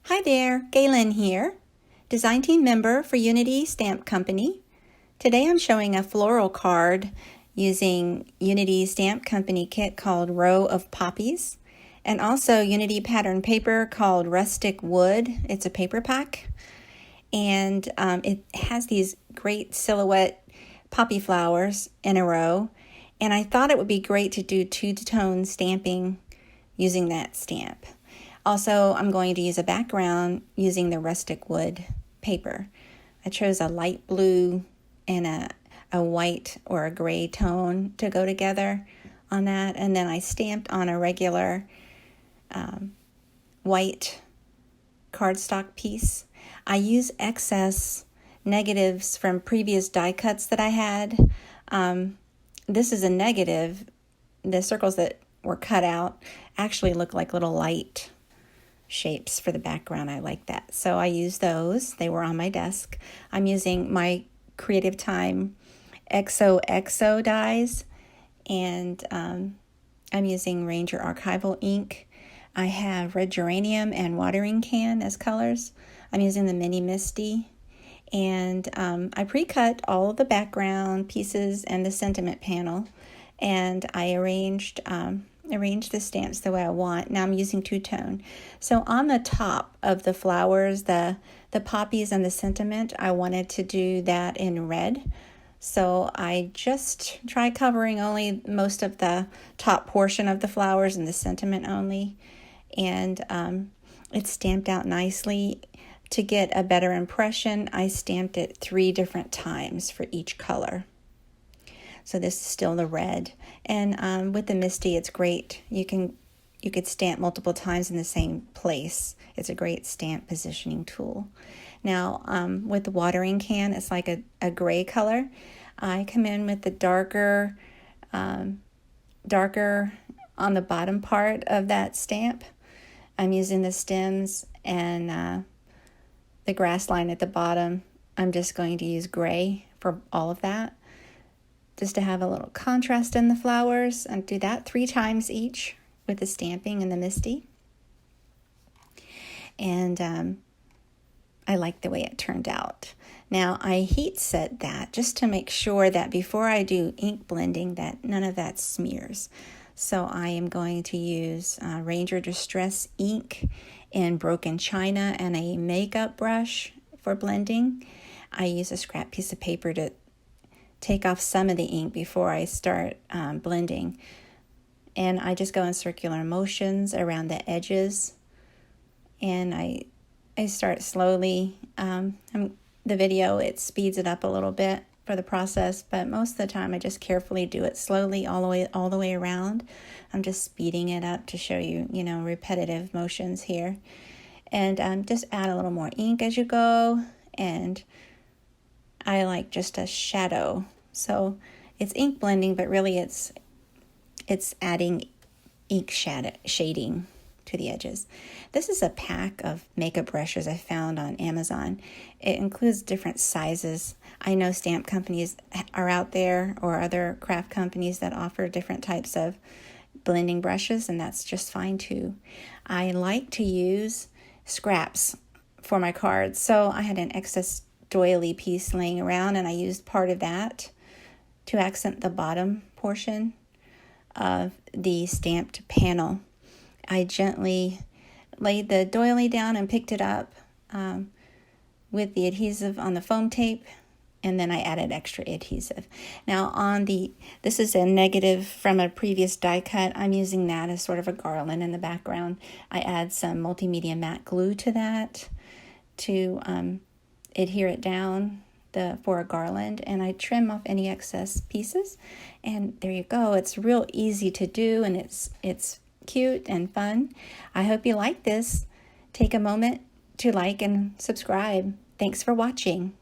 Hi there, Galen here, design team member for Unity Stamp Company. Today I'm showing a floral card using Unity Stamp Company kit called Row of Poppies, and also Unity pattern paper called Rustic Wood. It's a paper pack, and it has these great silhouette poppy flowers in a row, and I thought it would be great to do two-tone stamping using that stamp. Also, I'm going to use a background using the rustic wood paper. I chose a light blue and a white or a gray tone to go together on that, and then I stamped on a regular white cardstock piece. I use excess negatives from previous die cuts that I had. This is a negative. The circles that were cut out actually look like little light shapes for the background. I like that. So I used those. They were on my desk. I'm using my Creative Time XOXO dies, and I'm using Ranger Archival ink. I have red geranium and watering can as colors. I'm using the Mini Misty, and I pre-cut all of the background pieces and the sentiment panel, and I arranged the stamps the way I want. Now I'm using two-tone. So on the top of the flowers, the poppies and the sentiment, I wanted to do that in red. So I just try covering only most of the top portion of the flowers and the sentiment only. And it's stamped out nicely. To get a better impression, I stamped it 3 different times for each color. So this is still the red, and with the Misty, it's great. You could stamp multiple times in the same place. It's a great stamp positioning tool. Now with the watering can, it's like a gray color. I come in with the darker on the bottom part of that stamp. I'm using the stems and the grass line at the bottom. I'm just going to use gray for all of that, just to have a little contrast in the flowers, and do that 3 times each with the stamping and the Misty. And I like the way it turned out. Now I heat set that just to make sure that before I do ink blending that none of that smears. So I am going to use Ranger Distress ink in broken china and a makeup brush for blending. I use a scrap piece of paper to take off some of the ink before I start blending. And I just go in circular motions around the edges. And I start slowly. The video, it speeds it up a little bit for the process, but most of the time I just carefully do it slowly all the way around. I'm just speeding it up to show you, repetitive motions here. And just add a little more ink as you go, and I like just a shadow. So it's ink blending, but really it's adding ink shading to the edges. This is a pack of makeup brushes I found on Amazon. It includes different sizes. I know stamp companies are out there, or other craft companies that offer different types of blending brushes, and that's just fine too. I like to use scraps for my cards. So I had an excess doily piece laying around, and I used part of that to accent the bottom portion of the stamped panel. I gently laid the doily down and picked it up with the adhesive on the foam tape, and then I added extra adhesive. Now this is a negative from a previous die cut. I'm using that as sort of a garland in the background. I add some multimedia matte glue to that to adhere it down for a garland, and I trim off any excess pieces, and there you go. It's real easy to do, and it's cute and fun. I hope you like this. Take a moment to like and subscribe. Thanks for watching.